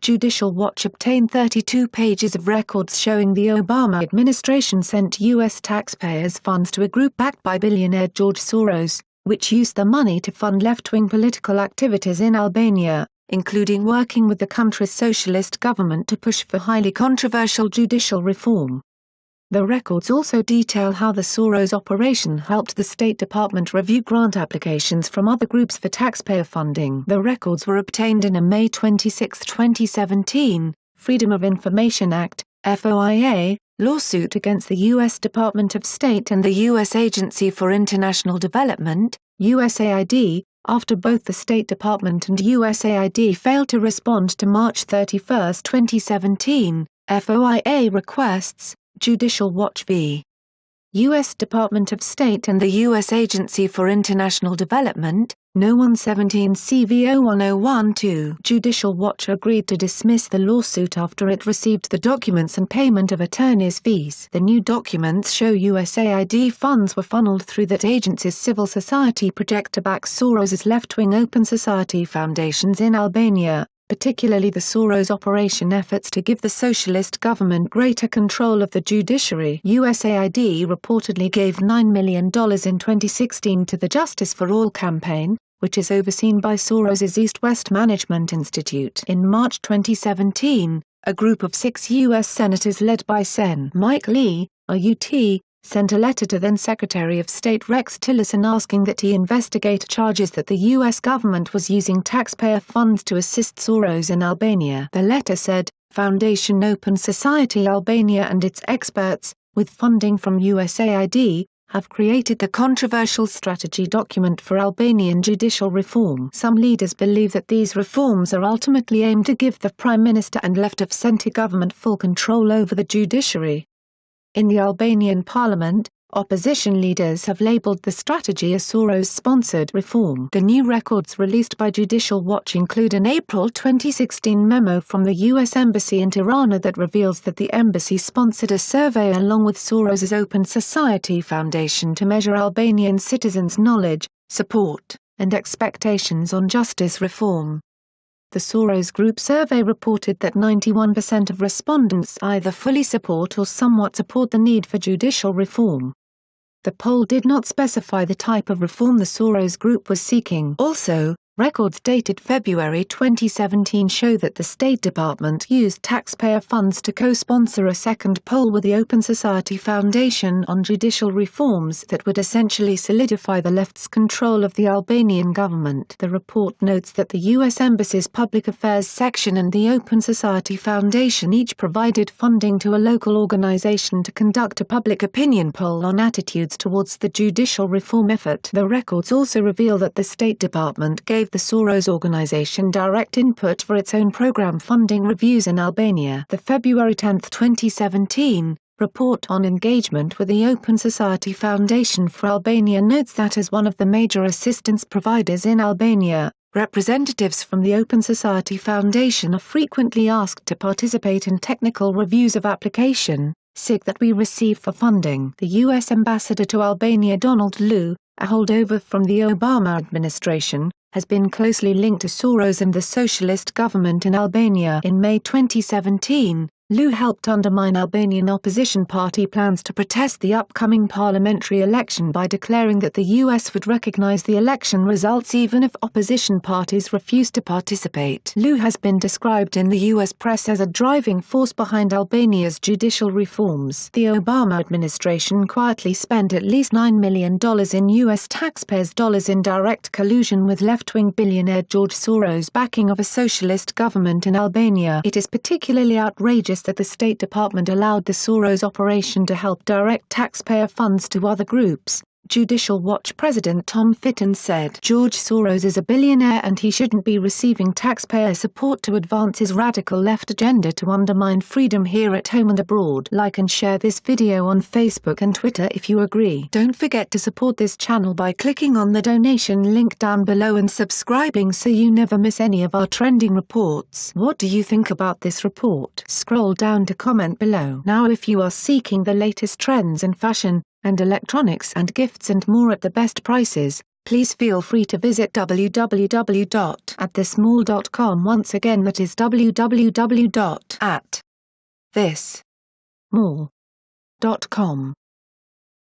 Judicial Watch obtained 32 pages of records showing the Obama administration sent U.S. taxpayers' funds to a group backed by billionaire George Soros, which used the money to fund left-wing political activities in Albania, including working with the country's socialist government to push for highly controversial judicial reform. The records also detail how the Soros operation helped the State Department review grant applications from other groups for taxpayer funding. The records were obtained in a May 26, 2017, Freedom of Information Act, FOIA, lawsuit against the U.S. Department of State and the U.S. Agency for International Development, USAID, after both the State Department and USAID failed to respond to March 31, 2017, FOIA requests. Judicial Watch v. U.S. Department of State and the U.S. Agency for International Development, No. 117 CV01012. Judicial Watch agreed to dismiss the lawsuit after it received the documents and payment of attorney's fees. The new documents show USAID funds were funneled through that agency's civil society project to back Soros's left-wing Open Society foundations in Albania, particularly the Soros operation efforts to give the socialist government greater control of the judiciary. USAID reportedly gave $9 million in 2016 to the Justice for All campaign, which is overseen by Soros's East-West Management Institute. In March 2017, a group of 6 U.S. senators led by Sen. Mike Lee, RUT, sent a letter to then-Secretary of State Rex Tillerson asking that he investigate charges that the U.S. government was using taxpayer funds to assist Soros in Albania. The letter said, Foundation Open Society Albania and its experts, with funding from USAID, have created the controversial strategy document for Albanian judicial reform. Some leaders believe that these reforms are ultimately aimed to give the Prime Minister and left-of-centre government full control over the judiciary. In the Albanian parliament, opposition leaders have labeled the strategy a Soros-sponsored reform. The new records released by Judicial Watch include an April 2016 memo from the U.S. Embassy in Tirana that reveals that the embassy sponsored a survey along with Soros's Open Society Foundation to measure Albanian citizens' knowledge, support, and expectations on justice reform. The Soros Group survey reported that 91% of respondents either fully support or somewhat support the need for judicial reform. The poll did not specify the type of reform the Soros Group was seeking. Also, records dated February 2017 show that the State Department used taxpayer funds to co-sponsor a second poll with the Open Society Foundation on judicial reforms that would essentially solidify the left's control of the Albanian government. The report notes that the U.S. Embassy's Public Affairs section and the Open Society Foundation each provided funding to a local organization to conduct a public opinion poll on attitudes towards the judicial reform effort. The records also reveal that the State Department gave the Soros organization direct input for its own program funding reviews in Albania. The February 10, 2017, report on engagement with the Open Society Foundation for Albania notes that as one of the major assistance providers in Albania, representatives from the Open Society Foundation are frequently asked to participate in technical reviews of application that we receive for funding. The U.S. Ambassador to Albania Donald Liu, a holdover from the Obama administration, has been closely linked to Soros and the socialist government in Albania. In May 2017, Liu helped undermine Albanian opposition party plans to protest the upcoming parliamentary election by declaring that the U.S. would recognize the election results even if opposition parties refused to participate. Liu has been described in the U.S. press as a driving force behind Albania's judicial reforms. The Obama administration quietly spent at least $9 million in U.S. taxpayers' dollars in direct collusion with left-wing billionaire George Soros' backing of a socialist government in Albania. It is particularly outrageous that the State Department allowed the Soros operation to help direct taxpayer funds to other groups, Judicial Watch President Tom Fitton said. George Soros is a billionaire and he shouldn't be receiving taxpayer support to advance his radical left agenda to undermine freedom here at home and abroad. Like and share this video on Facebook and Twitter if you agree. Don't forget to support this channel by clicking on the donation link down below and subscribing so you never miss any of our trending reports. What do you think about this report? Scroll down to comment below. Now if you are seeking the latest trends in fashion, and electronics and gifts and more at the best prices, please feel free to visit www.atthismall.com. Once again, that is www.atthismall.com.